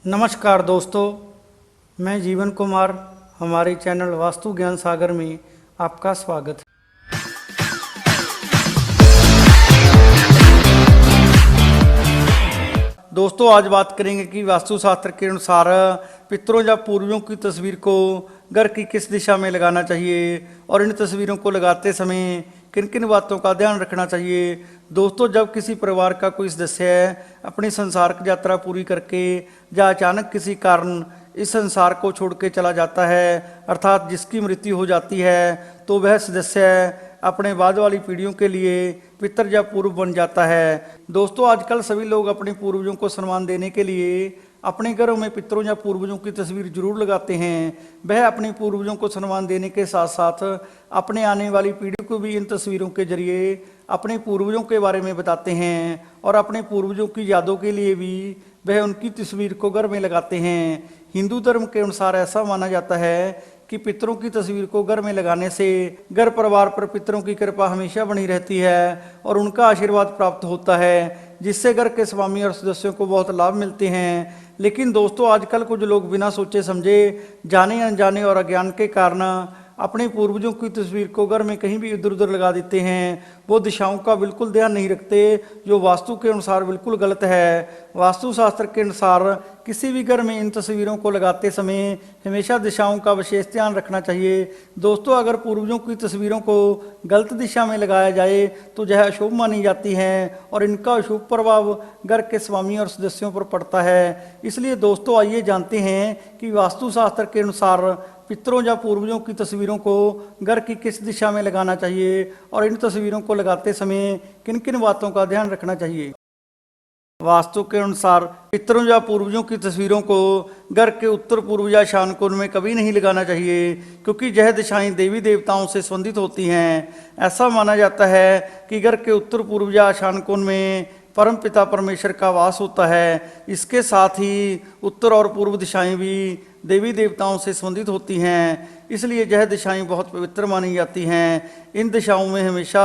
नमस्कार दोस्तों, मैं जीवन कुमार। हमारे चैनल वास्तु ज्ञान सागर में आपका स्वागत है। दोस्तों, आज बात करेंगे कि वास्तुशास्त्र के अनुसार पितरों या पूर्वजों की तस्वीर को घर की किस दिशा में लगाना चाहिए और इन तस्वीरों को लगाते समय किन किन बातों का ध्यान रखना चाहिए। दोस्तों, जब किसी परिवार का कोई सदस्य अपनी संसारिक यात्रा पूरी करके या अचानक किसी कारण इस संसार को छोड़ के चला जाता है, अर्थात जिसकी मृत्यु हो जाती है, तो वह सदस्य अपने बाद वाली पीढ़ियों के लिए पितर या पूर्व बन जाता है। दोस्तों, आजकल सभी लोग अपने पूर्वजों को सम्मान देने के लिए अपने घरों में पितरों या पूर्वजों की तस्वीर जरूर लगाते हैं। वह अपने पूर्वजों को सम्मान देने के साथ साथ अपने आने वाली पीढ़ी को भी इन तस्वीरों के जरिए अपने पूर्वजों के बारे में बताते हैं और अपने पूर्वजों की यादों के लिए भी वह उनकी तस्वीर को घर में लगाते हैं। हिंदू धर्म के अनुसार ऐसा माना जाता है कि पितरों की तस्वीर को घर में लगाने से घर परिवार पर पितरों की कृपा हमेशा बनी रहती है और उनका आशीर्वाद प्राप्त होता है, जिससे घर के स्वामी और सदस्यों को बहुत लाभ मिलते हैं। लेकिन दोस्तों, आजकल कुछ लोग बिना सोचे समझे, जाने अनजाने और अज्ञान के कारण अपने पूर्वजों की तस्वीर को घर में कहीं भी इधर उधर लगा देते हैं। वो दिशाओं का बिल्कुल ध्यान नहीं रखते, जो वास्तु के अनुसार बिल्कुल गलत है। वास्तुशास्त्र के अनुसार किसी भी घर में इन तस्वीरों को लगाते समय हमेशा दिशाओं का विशेष ध्यान रखना चाहिए। दोस्तों, अगर पूर्वजों की तस्वीरों को गलत दिशा में लगाया जाए तो यह अशुभ मानी जाती हैं और इनका अशुभ प्रभाव घर के स्वामी और सदस्यों पर पड़ता है। इसलिए दोस्तों, आइए जानते हैं कि वास्तुशास्त्र के अनुसार पितरों या पूर्वजों की तस्वीरों को घर की किस दिशा में लगाना चाहिए और इन तस्वीरों को लगाते समय किन किन बातों का ध्यान रखना चाहिए। वास्तु के अनुसार पितरों या पूर्वजों की तस्वीरों को घर के उत्तर पूर्व या ईशान कोण में कभी नहीं लगाना चाहिए, क्योंकि यह दिशाएं देवी देवताओं से संबंधित होती हैं। ऐसा माना जाता है कि घर के उत्तर पूर्व या ईशान कोण में परम पिता परमेश्वर का वास होता है। इसके साथ ही उत्तर और पूर्व दिशाएं भी देवी देवताओं से संबंधित होती हैं, इसलिए यह दिशाएं बहुत पवित्र मानी जाती हैं। इन दिशाओं में हमेशा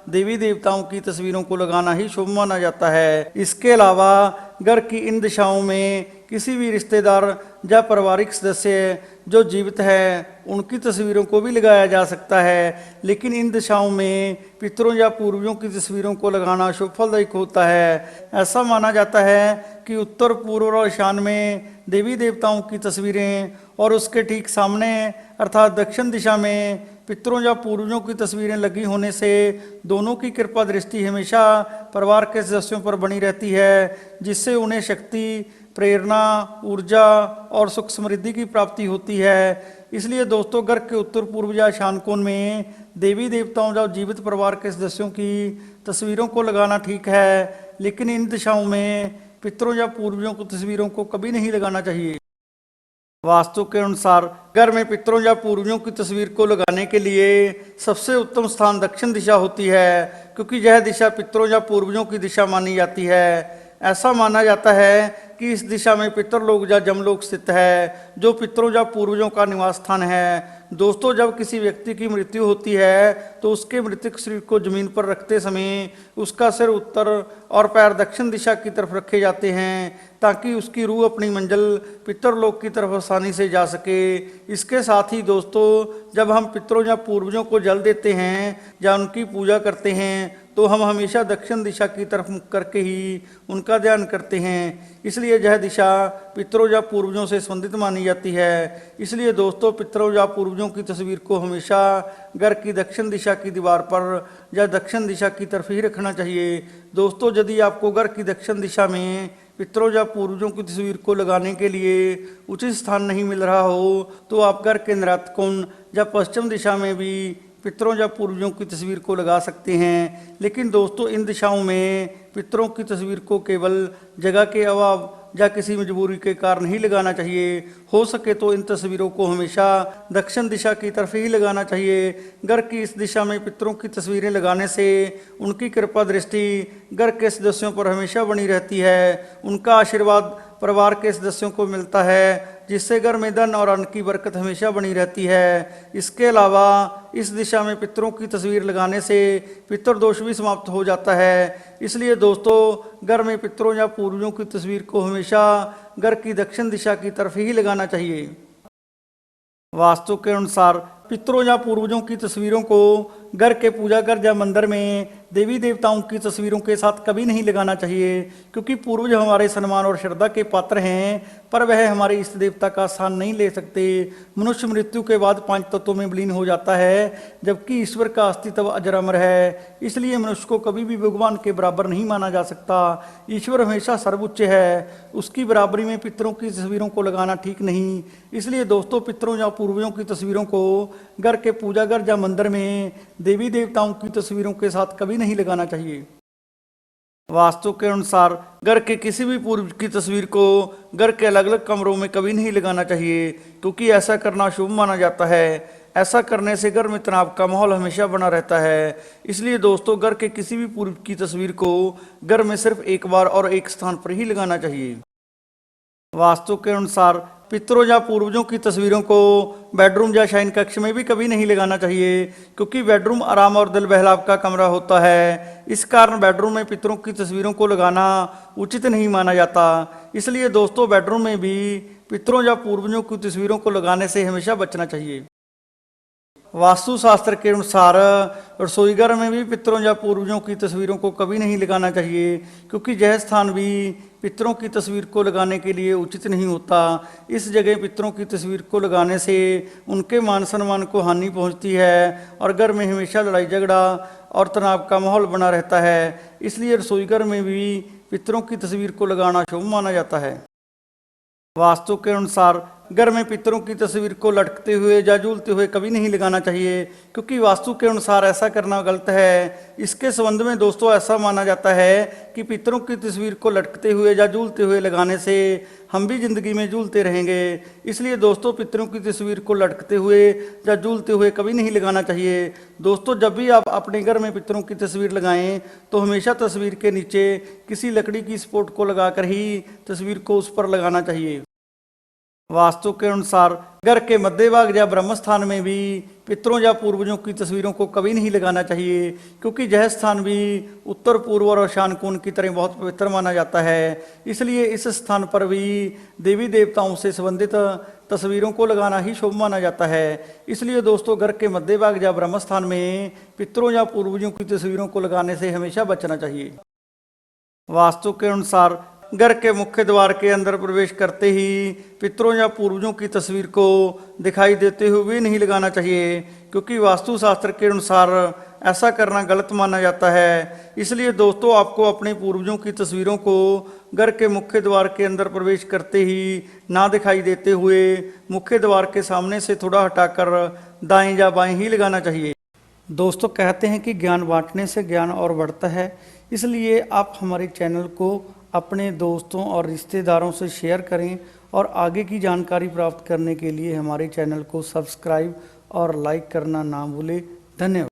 देवी देवताओं की तस्वीरों को लगाना ही शुभ माना जाता है। इसके अलावा घर की इन दिशाओं में किसी भी रिश्तेदार या पारिवारिक सदस्य जो जीवित है उनकी तस्वीरों को भी लगाया जा सकता है, लेकिन इन दिशाओं में पितरों या पूर्वजों की तस्वीरों को लगाना शुभ फलदायक होता है। ऐसा माना जाता है कि उत्तर पूर्व और ईशान में देवी देवताओं की तस्वीरें और उसके ठीक सामने अर्थात दक्षिण दिशा में पितरों या पूर्वजों की तस्वीरें लगी होने से दोनों की कृपा दृष्टि हमेशा परिवार के सदस्यों पर बनी रहती है, जिससे उन्हें शक्ति, प्रेरणा, ऊर्जा और सुख समृद्धि की प्राप्ति होती है। इसलिए दोस्तों, घर के उत्तर पूर्व या ईशान कोण में देवी देवताओं या जीवित परिवार के सदस्यों की तस्वीरों को लगाना ठीक है, लेकिन इन दिशाओं में पितरों या पूर्वजों की तस्वीरों को कभी नहीं लगाना चाहिए। वास्तु के अनुसार घर में पितरों या पूर्वजों की तस्वीर को लगाने के लिए सबसे उत्तम स्थान दक्षिण दिशा होती है, क्योंकि यह दिशा पितरों या पूर्वजों की दिशा मानी जाती है। ऐसा माना जाता है कि इस दिशा में पितरलोक या जमलोक स्थित है, जो पितरों या पूर्वजों का निवास स्थान है। दोस्तों, जब किसी व्यक्ति की मृत्यु होती है तो उसके मृतक शरीर को जमीन पर रखते समय उसका सिर उत्तर और पैर दक्षिण दिशा की तरफ रखे जाते हैं, ताकि उसकी रूह अपनी मंजिल पितरलोक की तरफ आसानी से जा सके। इसके साथ ही दोस्तों, जब हम पितरों या पूर्वजों को जल देते हैं या उनकी पूजा करते हैं तो हम हमेशा दक्षिण दिशा की तरफ मुख करके ही उनका ध्यान करते हैं। इसलिए यह दिशा पितरों या पूर्वजों से संबंधित मानी जाती है। इसलिए दोस्तों, पितरों या पूर्वजों की तस्वीर को हमेशा घर की दक्षिण दिशा की दीवार पर या दक्षिण दिशा की तरफ ही रखना चाहिए। दोस्तों, यदि आपको घर की दक्षिण दिशा में पितरों या पूर्वजों की तस्वीर को लगाने के लिए उचित स्थान नहीं मिल रहा हो तो आप घर के नैऋत्य कोण या पश्चिम दिशा में भी पितरों या पूर्वजों की तस्वीर को लगा सकते हैं। लेकिन दोस्तों, इन दिशाओं में पितरों की तस्वीर को केवल जगह के अभाव या किसी मजबूरी के कारण ही लगाना चाहिए। हो सके तो इन तस्वीरों को हमेशा दक्षिण दिशा की तरफ ही लगाना चाहिए। घर की इस दिशा में पितरों की तस्वीरें लगाने से उनकी कृपा दृष्टि घर के सदस्यों पर हमेशा बनी रहती है। उनका आशीर्वाद परिवार के सदस्यों को मिलता है, जिससे घर में धन और अन्न की बरकत हमेशा बनी रहती है। इसके अलावा इस दिशा में पितरों की तस्वीर लगाने से पितृदोष भी समाप्त हो जाता है। इसलिए दोस्तों घर में पितरों या पूर्वजों की तस्वीर को हमेशा घर की दक्षिण दिशा की तरफ ही लगाना चाहिए। वास्तु के अनुसार पितरों या पूर्वजों की तस्वीरों को घर के पूजा घर या मंदिर में देवी देवताओं की तस्वीरों के साथ कभी नहीं लगाना चाहिए, क्योंकि पूर्वज हमारे सम्मान और श्रद्धा के पात्र हैं, पर वह हमारे इष्ट देवता का स्थान नहीं ले सकते। मनुष्य मृत्यु के बाद 5 तत्वों में विलीन हो जाता है, जबकि ईश्वर का अस्तित्व अजर अमर है। इसलिए मनुष्य को कभी भी भगवान के बराबर नहीं माना जा सकता। ईश्वर हमेशा सर्वोच्च है, उसकी बराबरी में पितरों की तस्वीरों को लगाना ठीक नहीं। इसलिए दोस्तों पितरों या पूर्वजों की तस्वीरों को घर के पूजा घर या मंदिर में देवी देवताओं की तस्वीरों के साथ कभी नहीं लगाना चाहिए। वास्तु के अनुसार घर के किसी भी पूर्वज की तस्वीर को घर के अलग अलग कमरों में कभी नहीं लगाना चाहिए, क्योंकि ऐसा करना शुभ माना जाता है। ऐसा करने से घर में तनाव का माहौल हमेशा बना रहता है। इसलिए दोस्तों घर के किसी भी पूर्वज की तस्वीर को घर में सिर्फ एक बार और एक स्थान पर ही लगाना चाहिए। वास्तु के अनुसार पितरों या पूर्वजों की तस्वीरों को बेडरूम या शयन कक्ष में भी कभी नहीं लगाना चाहिए, क्योंकि बेडरूम आराम और दिल बहलाव का कमरा होता है। इस कारण बेडरूम में पितरों की तस्वीरों को लगाना उचित नहीं माना जाता। इसलिए दोस्तों बेडरूम में भी पितरों या पूर्वजों की तस्वीरों को लगाने से हमेशा बचना चाहिए। वास्तु शास्त्र के अनुसार रसोई घर में भी पितरों या पूर्वजों की तस्वीरों को कभी नहीं लगाना चाहिए, क्योंकि यह स्थान भी पितरों की तस्वीर को लगाने के लिए उचित नहीं होता। इस जगह पितरों की तस्वीर को लगाने से उनके मान सम्मान को हानि पहुंचती है और घर में हमेशा लड़ाई झगड़ा और तनाव का माहौल बना रहता है। इसलिए रसोई घर में भी पितरों की तस्वीर को लगाना शुभ माना जाता है। वास्तु के अनुसार घर में पितरों की तस्वीर को लटकते हुए या झूलते हुए कभी नहीं लगाना चाहिए, क्योंकि वास्तु के अनुसार ऐसा करना गलत है। इसके संबंध में दोस्तों ऐसा माना जाता है कि पितरों की तस्वीर को लटकते हुए या झूलते हुए लगाने से हम भी जिंदगी में झूलते रहेंगे। इसलिए दोस्तों पितरों की तस्वीर को लटकते हुए या झूलते हुए कभी नहीं लगाना चाहिए। दोस्तों जब भी आप अपने घर में पितरों की तस्वीर लगाएं तो हमेशा तस्वीर के नीचे किसी लकड़ी की सपोर्ट को लगाकर ही तस्वीर को उस पर लगाना चाहिए। वास्तु के अनुसार घर के मध्य भाग या ब्रह्म स्थान में भी पितरों या पूर्वजों की तस्वीरों को कभी नहीं लगाना चाहिए, क्योंकि यह स्थान भी उत्तर पूर्व और ईशान कोण की तरह बहुत पवित्र माना जाता है। इसलिए इस स्थान पर भी देवी देवताओं से संबंधित तस्वीरों को लगाना ही शुभ माना जाता है। इसलिए दोस्तों घर के मध्य भाग या ब्रह्म स्थान में पितरों या पूर्वजों की तस्वीरों को लगाने से हमेशा बचना चाहिए। वास्तु के अनुसार घर के मुख्य द्वार के अंदर प्रवेश करते ही पितरों या पूर्वजों की तस्वीर को दिखाई देते हुए नहीं लगाना चाहिए, क्योंकि वास्तु शास्त्र के अनुसार ऐसा करना गलत माना जाता है। इसलिए दोस्तों आपको अपने पूर्वजों की तस्वीरों को घर के मुख्य द्वार के अंदर प्रवेश करते ही ना दिखाई देते हुए मुख्य द्वार के सामने से थोड़ा हटाकर दाएं या बाएं ही लगाना चाहिए। दोस्तों कहते हैं कि ज्ञान बांटने से ज्ञान और बढ़ता है, इसलिए आप हमारे चैनल को अपने दोस्तों और रिश्तेदारों से शेयर करें और आगे की जानकारी प्राप्त करने के लिए हमारे चैनल को सब्सक्राइब और लाइक करना ना भूलें। धन्यवाद।